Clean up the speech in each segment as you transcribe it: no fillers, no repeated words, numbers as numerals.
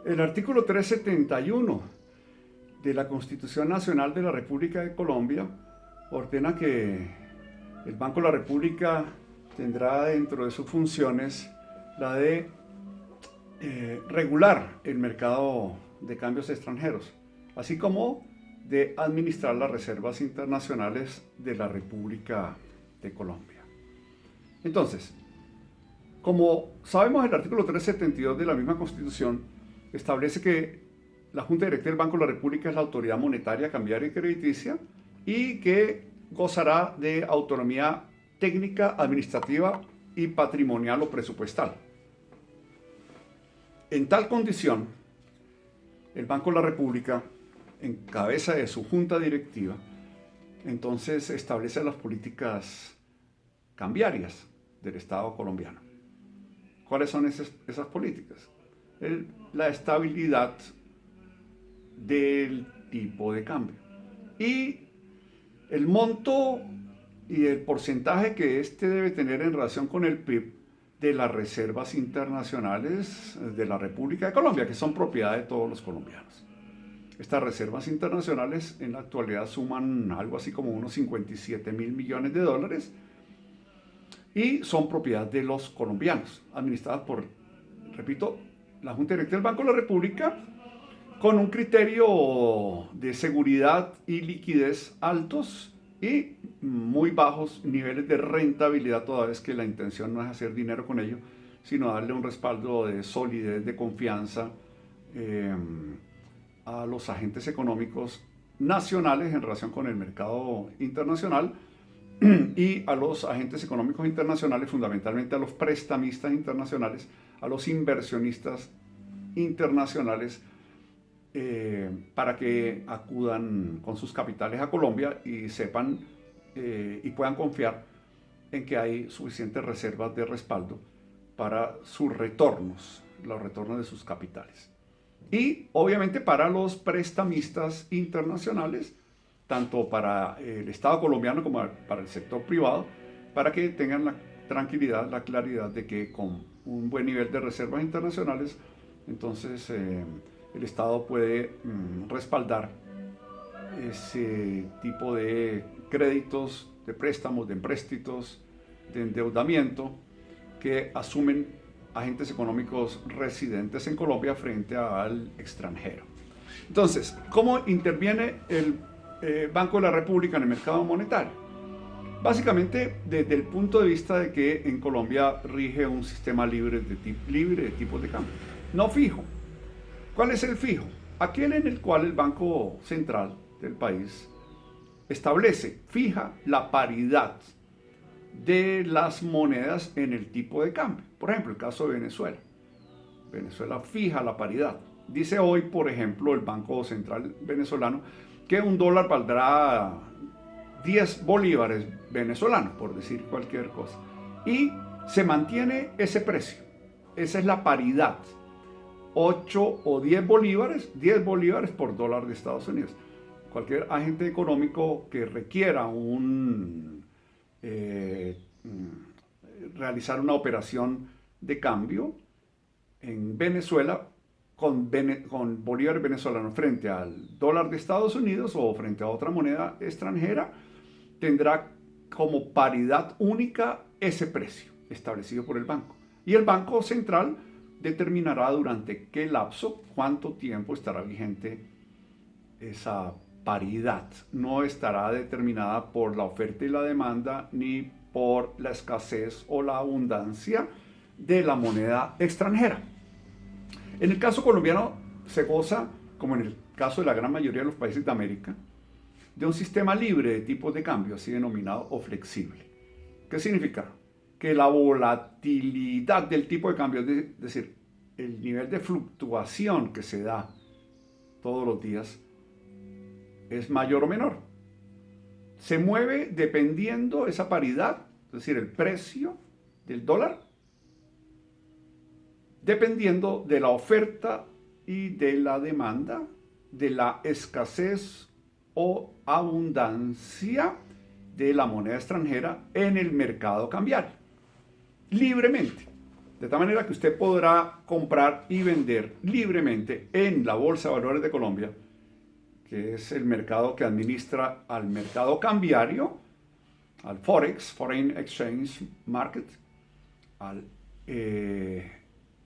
El artículo 371 de la Constitución Nacional de la República de Colombia ordena que el Banco de la República tendrá dentro de sus funciones la de regular el mercado de cambios extranjeros, así como de administrar las reservas internacionales de la República de Colombia. Entonces, como sabemos, el artículo 372 de la misma Constitución establece que la Junta Directiva del Banco de la República es la autoridad monetaria, cambiaria y crediticia y que gozará de autonomía técnica, administrativa y patrimonial o presupuestal. En tal condición, el Banco de la República, en cabeza de su junta directiva, entonces establece las políticas cambiarias del Estado colombiano. ¿Cuáles son esas políticas? La estabilidad del tipo de cambio y el monto y el porcentaje que éste debe tener en relación con el PIB de las reservas internacionales de la República de Colombia, que son propiedad de todos los colombianos. Estas reservas internacionales en la actualidad suman algo así como unos 57.000 millones de dólares y son propiedad de los colombianos, administradas por, repito, la Junta Directiva del Banco de la República, con un criterio de seguridad y liquidez altos y muy bajos niveles de rentabilidad, toda vez que la intención no es hacer dinero con ello, sino darle un respaldo de solidez, de confianza a los agentes económicos nacionales en relación con el mercado internacional y a los agentes económicos internacionales, fundamentalmente a los prestamistas internacionales, a los inversionistas internacionales, para que acudan con sus capitales a Colombia y sepan y puedan confiar en que hay suficientes reservas de respaldo para sus retornos, los retornos de sus capitales. Y obviamente para los prestamistas internacionales, tanto para el Estado colombiano como para el sector privado, para que tengan la tranquilidad, la claridad de que con un buen nivel de reservas internacionales, entonces el Estado puede respaldar ese tipo de créditos, de préstamos, de empréstitos, de endeudamiento que asumen agentes económicos residentes en Colombia frente al extranjero. Entonces, ¿cómo interviene el Banco de la República en el mercado monetario? Básicamente, desde el punto de vista de que en Colombia rige un sistema libre de tipos de cambio, no fijo. ¿Cuál es el fijo? Aquel en el cual el Banco Central del país establece, fija la paridad de las monedas en el tipo de cambio. Por ejemplo, el caso de Venezuela. Venezuela fija la paridad. Dice hoy, por ejemplo, el Banco Central venezolano que un dólar valdrá 10 bolívares venezolanos, por decir cualquier cosa. Y se mantiene ese precio. Esa es la paridad. 8 o 10 bolívares por dólar de Estados Unidos. Cualquier agente económico que requiera realizar una operación de cambio en Venezuela con bolívares venezolanos frente al dólar de Estados Unidos o frente a otra moneda extranjera, tendrá como paridad única ese precio establecido por el banco. Y el Banco Central determinará durante qué lapso, cuánto tiempo estará vigente esa paridad. No estará determinada por la oferta y la demanda ni por la escasez o la abundancia de la moneda extranjera. En el caso colombiano se goza, como en el caso de la gran mayoría de los países de América, de un sistema libre de tipos de cambio, así denominado, o flexible. ¿Qué significa? Que la volatilidad del tipo de cambio, es decir, el nivel de fluctuación que se da todos los días, es mayor o menor. Se mueve dependiendo esa paridad, es decir, el precio del dólar, dependiendo de la oferta y de la demanda, de la escasez o abundancia de la moneda extranjera en el mercado cambiario, libremente. De tal manera que usted podrá comprar y vender libremente en la Bolsa de Valores de Colombia, que es el mercado que administra al mercado cambiario, al Forex, Foreign Exchange Market, al,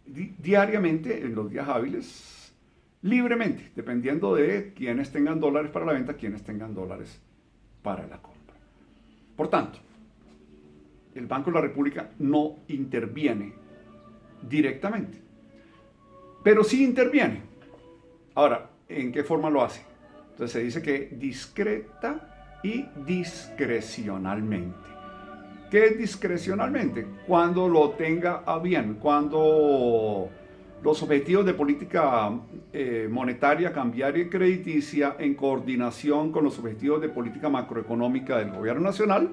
diariamente en los días hábiles, libremente, dependiendo de quienes tengan dólares para la venta, quienes tengan dólares para la compra. Por tanto, el Banco de la República no interviene directamente, pero sí interviene. Ahora, ¿en qué forma lo hace? Entonces se dice que discreta y discrecionalmente. ¿Qué es discrecionalmente? Cuando lo tenga a bien, cuando los objetivos de política monetaria, cambiaria y crediticia, en coordinación con los objetivos de política macroeconómica del gobierno nacional,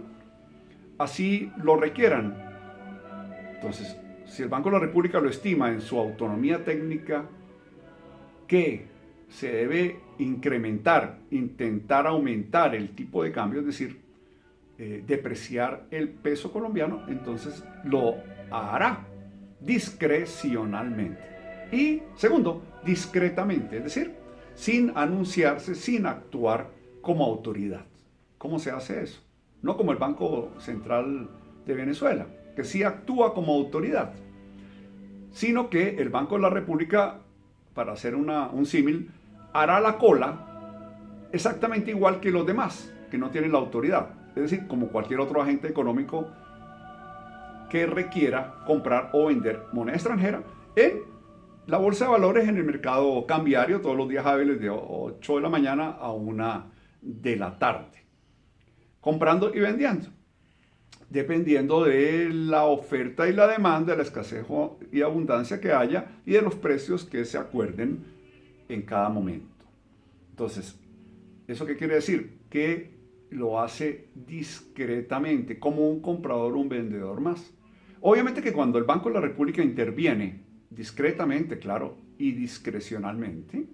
así lo requieran. Entonces, si el Banco de la República lo estima en su autonomía técnica, que se debe incrementar, intentar aumentar el tipo de cambio, es decir, depreciar el peso colombiano, entonces lo hará discrecionalmente. Y segundo, discretamente, es decir, sin anunciarse, sin actuar como autoridad. ¿Cómo se hace eso? No como el Banco Central de Venezuela, que sí actúa como autoridad, sino que el Banco de la República, para hacer un símil, hará la cola exactamente igual que los demás, que no tienen la autoridad. Es decir, como cualquier otro agente económico que requiera comprar o vender moneda extranjera en la bolsa de valores, en el mercado cambiario, todos los días hábiles de 8 de la mañana a 1 de la tarde, comprando y vendiendo, dependiendo de la oferta y la demanda, de la escasez y abundancia que haya y de los precios que se acuerden en cada momento. Entonces, ¿eso qué quiere decir? Que lo hace discretamente, como un comprador o un vendedor más. Obviamente que cuando el Banco de la República interviene discretamente, claro, y discrecionalmente,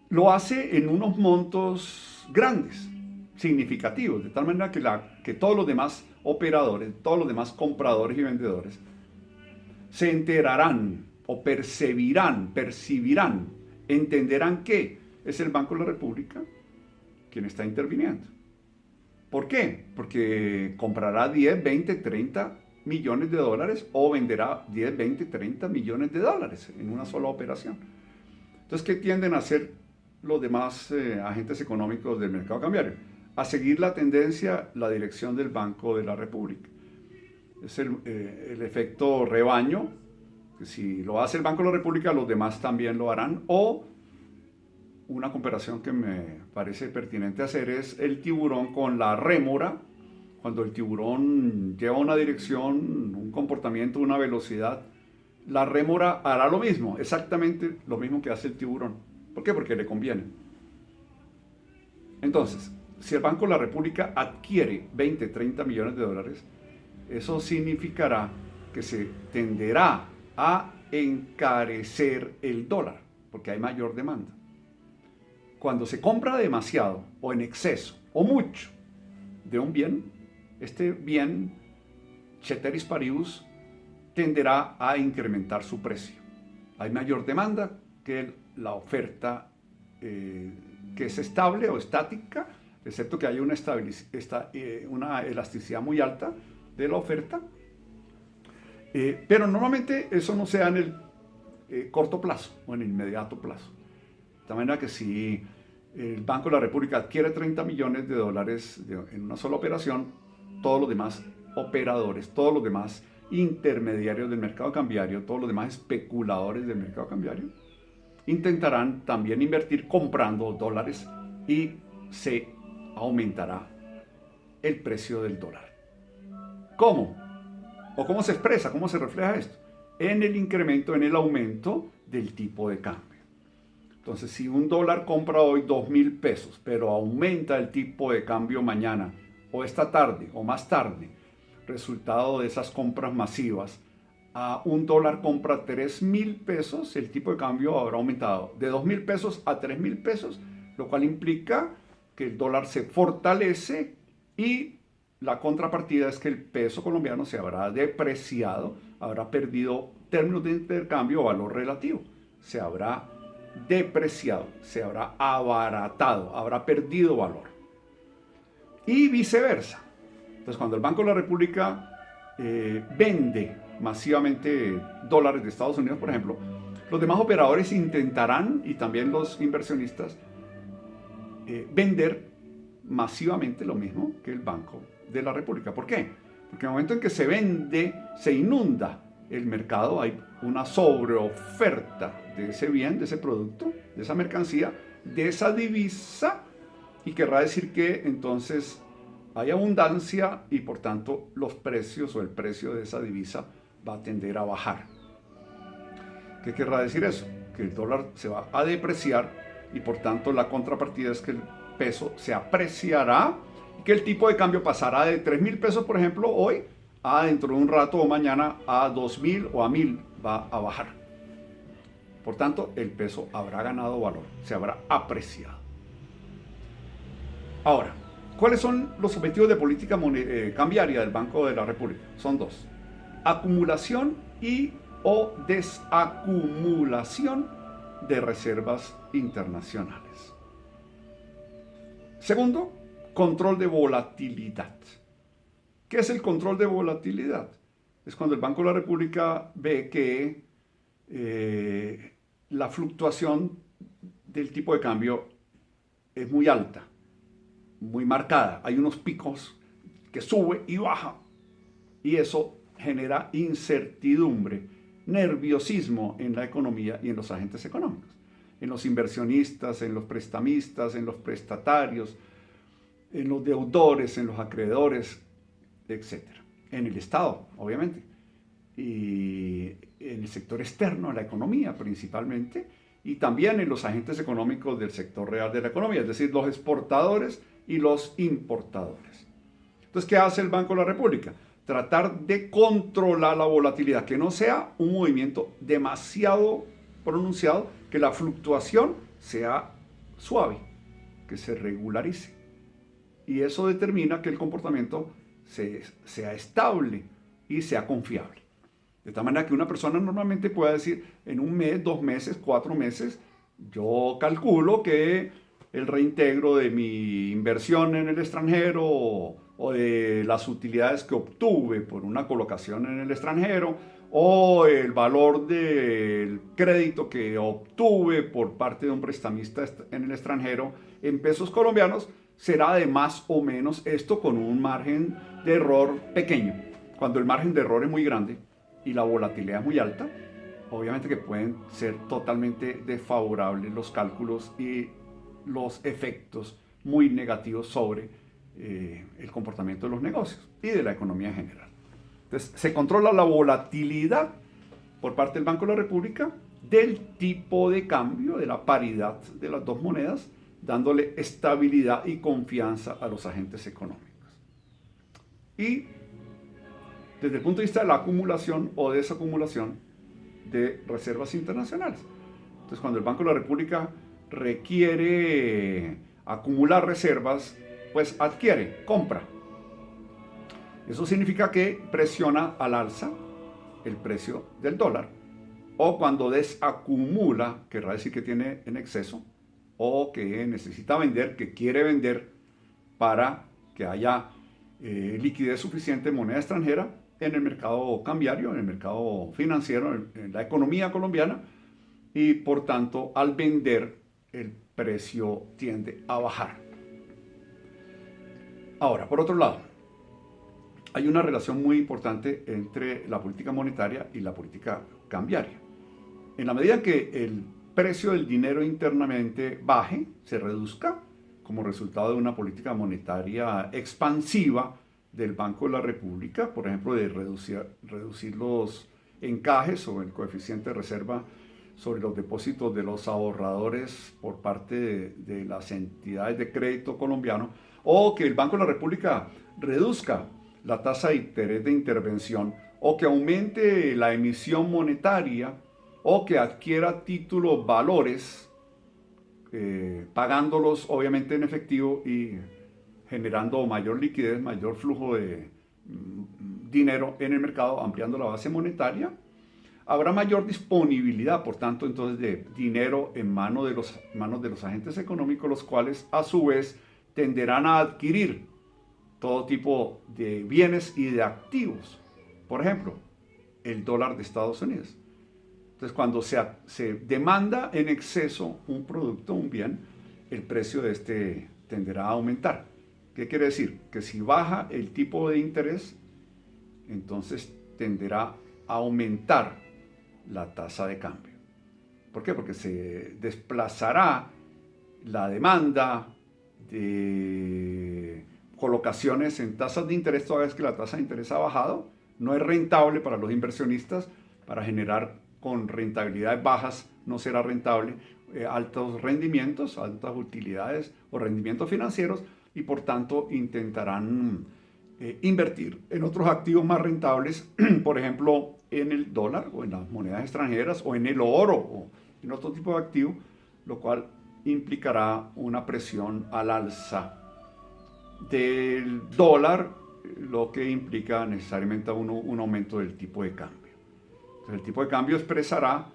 lo hace en unos montos grandes, significativos, de tal manera que todos los demás operadores, todos los demás compradores y vendedores se enterarán o percibirán, entenderán que es el Banco de la República quien está interviniendo. ¿Por qué? Porque comprará 10, 20, 30 millones de dólares o venderá 10, 20, 30 millones de dólares en una sola operación. Entonces, ¿qué tienden a hacer los demás agentes económicos del mercado cambiario? A seguir la tendencia, la dirección del Banco de la República. Es el efecto rebaño, que si lo hace el Banco de la República, los demás también lo harán, o una comparación que me parece pertinente hacer es el tiburón con la rémora. Cuando el tiburón lleva una dirección, un comportamiento, una velocidad, la rémora hará lo mismo, exactamente lo mismo que hace el tiburón. ¿Por qué? Porque le conviene. Entonces, si el Banco de la República adquiere 20, 30 millones de dólares, eso significará que se tenderá a encarecer el dólar, porque hay mayor demanda. Cuando se compra demasiado o en exceso o mucho de un bien, este bien, ceteris paribus, tenderá a incrementar su precio. Hay mayor demanda que la oferta que es estable o estática, excepto que haya una elasticidad muy alta de la oferta. Pero normalmente eso no se da en el corto plazo o en el inmediato plazo. De manera que si el Banco de la República adquiere 30 millones de dólares en una sola operación, todos los demás operadores, todos los demás intermediarios del mercado cambiario, todos los demás especuladores del mercado cambiario, intentarán también invertir comprando dólares y se aumentará el precio del dólar. ¿Cómo? ¿O cómo se expresa? ¿Cómo se refleja esto? En el incremento, en el aumento del tipo de cambio. Entonces, si un dólar compra hoy 2.000 pesos, pero aumenta el tipo de cambio mañana, o esta tarde, o más tarde, resultado de esas compras masivas, a un dólar compra 3.000 pesos, el tipo de cambio habrá aumentado de 2.000 pesos a 3.000 pesos, lo cual implica que el dólar se fortalece y la contrapartida es que el peso colombiano se habrá depreciado, habrá perdido términos de intercambio o valor relativo, se habrá depreciado, se habrá abaratado, habrá perdido valor. Y viceversa. Entonces, cuando el Banco de la República vende masivamente dólares de Estados Unidos, por ejemplo, los demás operadores intentarán, y también los inversionistas, vender masivamente lo mismo que el Banco de la República. ¿Por qué? Porque en el momento en que se vende, se inunda el mercado, hay una sobreoferta de ese bien, de ese producto, de esa mercancía, de esa divisa, y querrá decir que entonces hay abundancia y por tanto los precios o el precio de esa divisa va a tender a bajar. ¿Qué querrá decir eso? Que el dólar se va a depreciar y por tanto la contrapartida es que el peso se apreciará y que el tipo de cambio pasará de 3.000 pesos, por ejemplo, hoy a dentro de un rato o mañana a 2.000 o a 1.000 va a bajar. Por tanto, el peso habrá ganado valor, se habrá apreciado. Ahora, ¿cuáles son los objetivos de política cambiaria del Banco de la República? Son dos: acumulación y o desacumulación de reservas internacionales. Segundo, control de volatilidad. ¿Qué es el control de volatilidad? Es cuando el Banco de la República ve que la fluctuación del tipo de cambio es muy alta, muy marcada. Hay unos picos que sube y baja y eso genera incertidumbre, nerviosismo en la economía y en los agentes económicos, en los inversionistas, en los prestamistas, en los prestatarios, en los deudores, en los acreedores, etc. En el Estado, obviamente, y en el sector externo, en la economía principalmente, y también en los agentes económicos del sector real de la economía, es decir, los exportadores y los importadores. Entonces, ¿qué hace el Banco de la República? Tratar de controlar la volatilidad, que no sea un movimiento demasiado pronunciado, que la fluctuación sea suave, que se regularice. Y eso determina que el comportamiento sea estable y sea confiable. De tal manera que una persona normalmente pueda decir, en un mes, 2 meses, 4 meses, yo calculo que el reintegro de mi inversión en el extranjero o de las utilidades que obtuve por una colocación en el extranjero o el valor del crédito que obtuve por parte de un prestamista en el extranjero en pesos colombianos será de más o menos esto, con un margen de error pequeño. Cuando el margen de error es muy grande y la volatilidad es muy alta, obviamente que pueden ser totalmente desfavorables los cálculos y los efectos muy negativos sobre el comportamiento de los negocios y de la economía en general. Entonces, se controla la volatilidad por parte del Banco de la República del tipo de cambio, de la paridad de las dos monedas, dándole estabilidad y confianza a los agentes económicos. Y desde el punto de vista de la acumulación o desacumulación de reservas internacionales. Entonces, cuando el Banco de la República requiere acumular reservas, pues adquiere, compra. Eso significa que presiona al alza el precio del dólar, o cuando desacumula, querrá decir que tiene en exceso, o que necesita vender, que quiere vender para que haya liquidez suficiente en moneda extranjera en el mercado cambiario, en el mercado financiero, en la economía colombiana, y por tanto al vender el precio tiende a bajar. Ahora, por otro lado, hay una relación muy importante entre la política monetaria y la política cambiaria. En la medida que el precio del dinero internamente baje, se reduzca, como resultado de una política monetaria expansiva del Banco de la República, por ejemplo, de reducir los encajes o el coeficiente de reserva sobre los depósitos de los ahorradores por parte de las entidades de crédito colombiano, o que el Banco de la República reduzca la tasa de interés de intervención, o que aumente la emisión monetaria, o que adquiera títulos valores, pagándolos obviamente en efectivo y generando mayor liquidez, mayor flujo de dinero en el mercado, ampliando la base monetaria. Habrá mayor disponibilidad, por tanto, entonces, de dinero en manos de los agentes económicos, los cuales a su vez tenderán a adquirir todo tipo de bienes y de activos. Por ejemplo, el dólar de Estados Unidos. Entonces, cuando se demanda en exceso un producto, un bien, el precio de este tenderá a aumentar. ¿Qué quiere decir? Que si baja el tipo de interés, entonces tenderá a aumentar la tasa de cambio. ¿Por qué? Porque se desplazará la demanda de colocaciones en tasas de interés, toda vez que la tasa de interés ha bajado. No es rentable para los inversionistas, para generar con rentabilidades bajas no será rentable altos rendimientos, altas utilidades o rendimientos financieros, y por tanto intentarán invertir en otros activos más rentables, por ejemplo en el dólar o en las monedas extranjeras o en el oro o en otro tipo de activo, lo cual implicará una presión al alza del dólar, lo que implica necesariamente un aumento del tipo de cambio. Entonces, el tipo de cambio expresará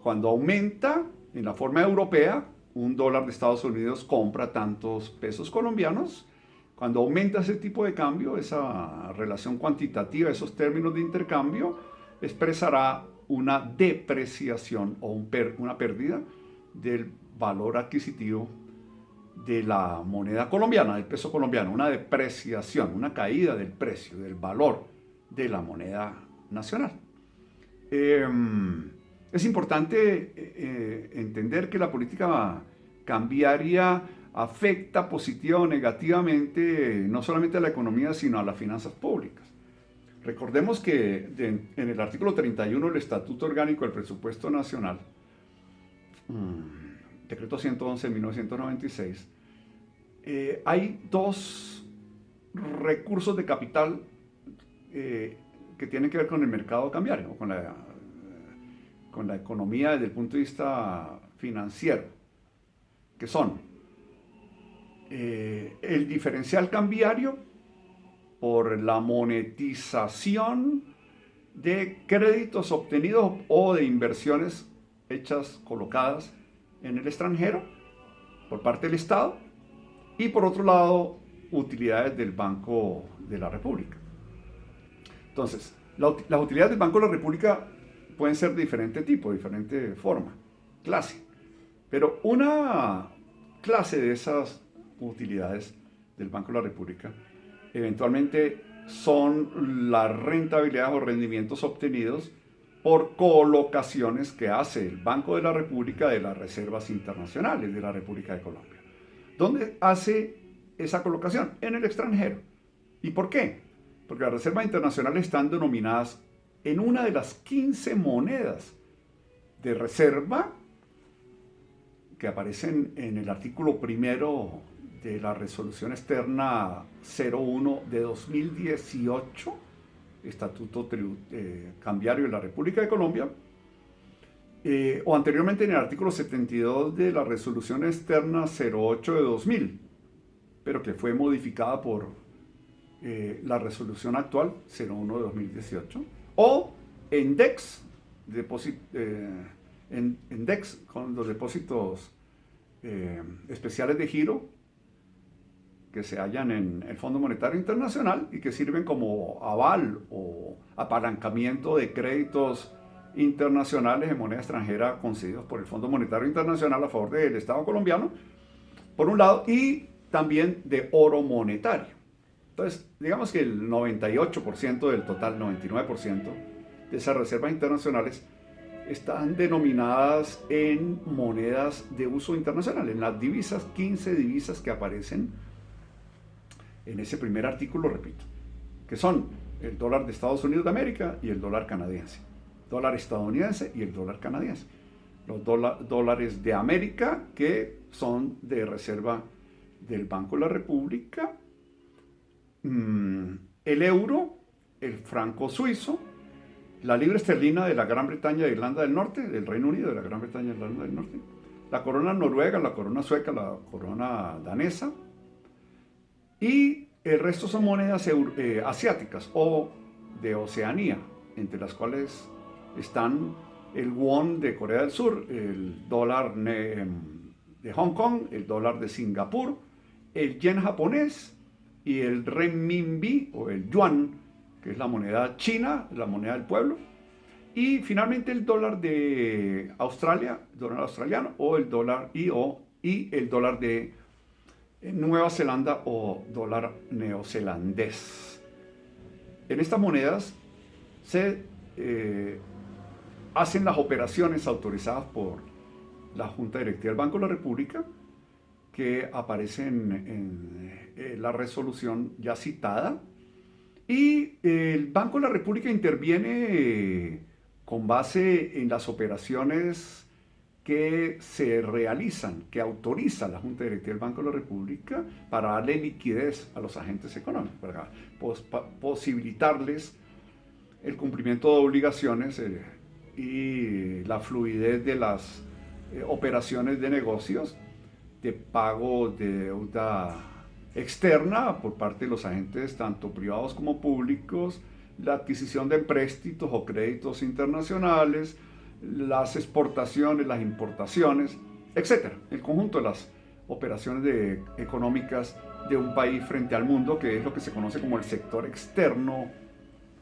cuando aumenta en la forma europea, un dólar de Estados Unidos compra tantos pesos colombianos. Cuando aumenta ese tipo de cambio, esa relación cuantitativa, esos términos de intercambio, expresará una depreciación o una pérdida del valor adquisitivo de la moneda colombiana, del peso colombiano, una depreciación, una caída del precio, del valor de la moneda nacional. Es importante entender que la política cambiaria afecta positiva o negativamente no solamente a la economía, sino a las finanzas públicas. Recordemos que en el artículo 31 del Estatuto Orgánico del Presupuesto Nacional, decreto 111 de 1996, hay dos recursos de capital que tienen que ver con el mercado cambiario, o con la economía desde el punto de vista financiero, que son el diferencial cambiario por la monetización de créditos obtenidos o de inversiones hechas, colocadas en el extranjero por parte del Estado, y por otro lado, utilidades del Banco de la República. Entonces, las utilidades del Banco de la República pueden ser de diferente tipo, de diferente forma, clase. Pero una clase de esas utilidades del Banco de la República eventualmente son las rentabilidades o rendimientos obtenidos por colocaciones que hace el Banco de la República de las reservas internacionales de la República de Colombia. ¿Dónde hace esa colocación? En el extranjero. ¿Y por qué? Porque las reservas internacionales están denominadas en una de las 15 monedas de reserva que aparecen en el artículo primero de la Resolución Externa 01 de 2018, Estatuto Cambiario de la República de Colombia, o anteriormente en el artículo 72 de la Resolución Externa 08 de 2000, pero que fue modificada por la resolución actual 01 de 2018, o en DEX, en DEX con los depósitos especiales de giro que se hallan en el Fondo Monetario Internacional y que sirven como aval o apalancamiento de créditos internacionales en moneda extranjera concedidos por el Fondo Monetario Internacional a favor del Estado colombiano, por un lado, y también de oro monetario. Entonces, digamos que el 98% del total, 99% de esas reservas internacionales están denominadas en monedas de uso internacional, en las divisas, 15 divisas que aparecen en ese primer artículo, repito, que son el dólar de Estados Unidos de América y el dólar canadiense, dólar estadounidense y el dólar canadiense. Los dólares de América, que son de reserva del Banco de la República, el euro, el franco suizo, la libra esterlina de la Gran Bretaña e Irlanda del Norte, del Reino Unido, de la Gran Bretaña e Irlanda del Norte, la corona noruega, la corona sueca, la corona danesa, Y el resto son monedas asiáticas o de Oceanía, entre las cuales están el won de Corea del Sur, el dólar de Hong Kong, el dólar de Singapur, el yen japonés y el renminbi o el yuan, que es la moneda china, la moneda del pueblo. Y finalmente el dólar de Australia, dólar australiano, o el dólar y el dólar de Nueva Zelanda o dólar neozelandés. En estas monedas se hacen las operaciones autorizadas por la Junta Directiva del Banco de la República, que aparecen en la resolución ya citada. Y el Banco de la República interviene con base en las operaciones que se realizan, que autoriza la Junta Directiva del Banco de la República para darle liquidez a los agentes económicos, para posibilitarles el cumplimiento de obligaciones y la fluidez de las operaciones de negocios, de pago de deuda externa por parte de los agentes tanto privados como públicos, la adquisición de empréstitos o créditos internacionales, las exportaciones, las importaciones, etc. El conjunto de las operaciones económicas de un país frente al mundo, que es lo que se conoce como el sector externo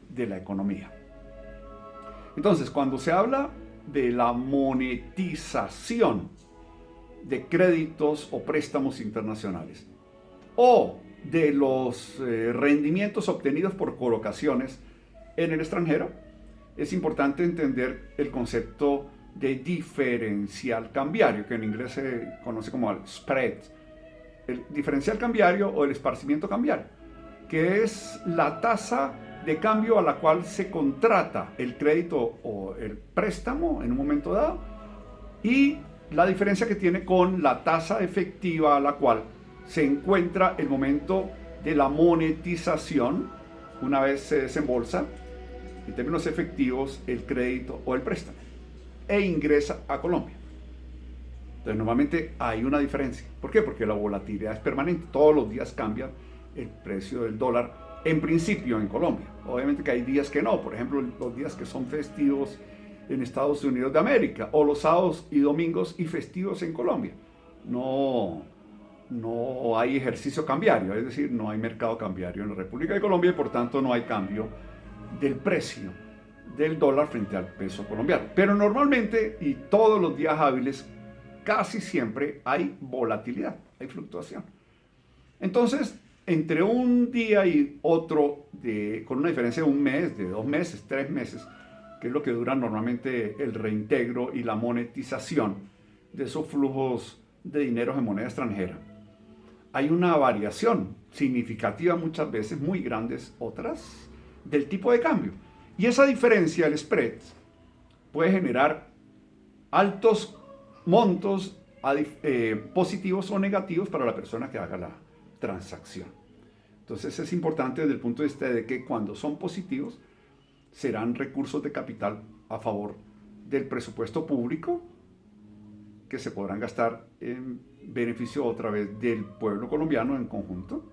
de la economía. Entonces, cuando se habla de la monetización de créditos o préstamos internacionales o de los rendimientos obtenidos por colocaciones en el extranjero, es importante entender el concepto de diferencial cambiario, que en inglés se conoce como el spread. El diferencial cambiario o el esparcimiento cambiario, que es la tasa de cambio a la cual se contrata el crédito o el préstamo en un momento dado, y la diferencia que tiene con la tasa efectiva a la cual se encuentra el momento de la monetización una vez se desembolsa en términos efectivos el crédito o el préstamo e ingresa a Colombia. Entonces normalmente hay una diferencia. ¿Por qué? Porque la volatilidad es permanente. Todos los días cambia el precio del dólar en principio en Colombia. Obviamente que hay días que no. Por ejemplo, los días que son festivos en Estados Unidos de América, o los sábados y domingos y festivos en Colombia. No hay ejercicio cambiario, es decir, no hay mercado cambiario en la República de Colombia y por tanto no hay cambio del precio del dólar frente al peso colombiano. Pero normalmente y todos los días hábiles, casi siempre hay volatilidad, hay fluctuación. Entonces, entre un día y otro, con una diferencia de un mes, de 2 meses, 3 meses, que es lo que dura normalmente el reintegro y la monetización de esos flujos de dinero en moneda extranjera, hay una variación significativa muchas veces, muy grandes otras, del tipo de cambio. Y esa diferencia, el spread, puede generar altos montos positivos o negativos para la persona que haga la transacción. Entonces es importante desde el punto de vista de que cuando son positivos, serán recursos de capital a favor del presupuesto público que se podrán gastar en beneficio otra vez del pueblo colombiano en conjunto,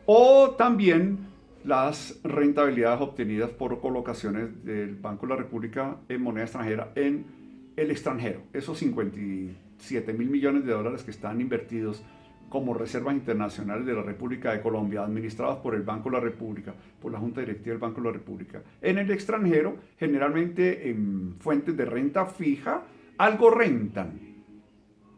o también las rentabilidades obtenidas por colocaciones del Banco de la República en moneda extranjera en el extranjero. Esos 57.000 millones de dólares que están invertidos como reservas internacionales de la República de Colombia, administradas por el Banco de la República, por la Junta Directiva del Banco de la República, en el extranjero, generalmente en fuentes de renta fija, algo rentan.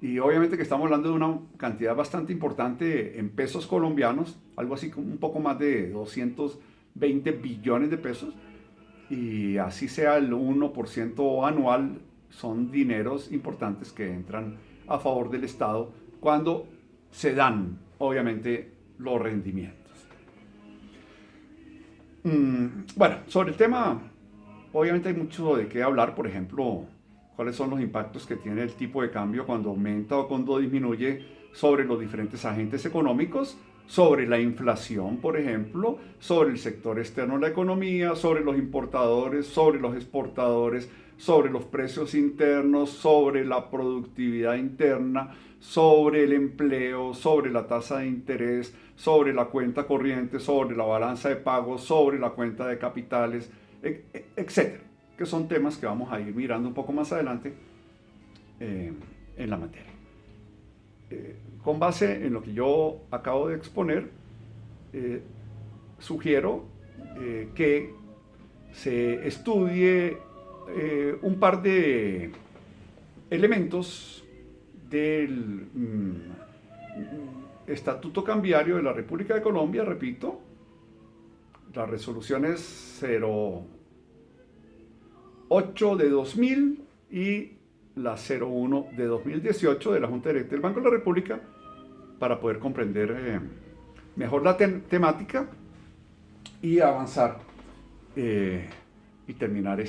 Y obviamente que estamos hablando de una cantidad bastante importante en pesos colombianos, algo así como un poco más de 220 billones de pesos, y así sea el 1% anual, son dineros importantes que entran a favor del Estado cuando se dan, obviamente, los rendimientos. Bueno, sobre el tema, obviamente hay mucho de qué hablar. Por ejemplo, cuáles son los impactos que tiene el tipo de cambio cuando aumenta o cuando disminuye sobre los diferentes agentes económicos, sobre la inflación, por ejemplo, sobre el sector externo de la economía, sobre los importadores, sobre los exportadores, sobre los precios internos, sobre la productividad interna, sobre el empleo, sobre la tasa de interés, sobre la cuenta corriente, sobre la balanza de pagos, sobre la cuenta de capitales, etcétera, que son temas que vamos a ir mirando un poco más adelante en la materia. Con base en lo que yo acabo de exponer, sugiero que se estudie un par de elementos del Estatuto Cambiario de la República de Colombia, repito, las resoluciones 08 de 2000 y la 01 de 2018 de la Junta Directa del Banco de la República, para poder comprender mejor la temática y avanzar y terminar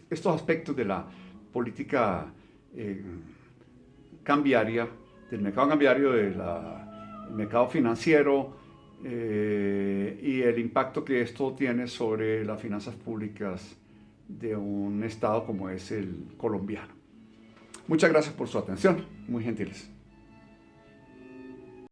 estos aspectos de la política cambiaria, del mercado cambiario, del mercado financiero y el impacto que esto tiene sobre las finanzas públicas de un estado como es el colombiano. Muchas gracias por su atención, muy gentiles.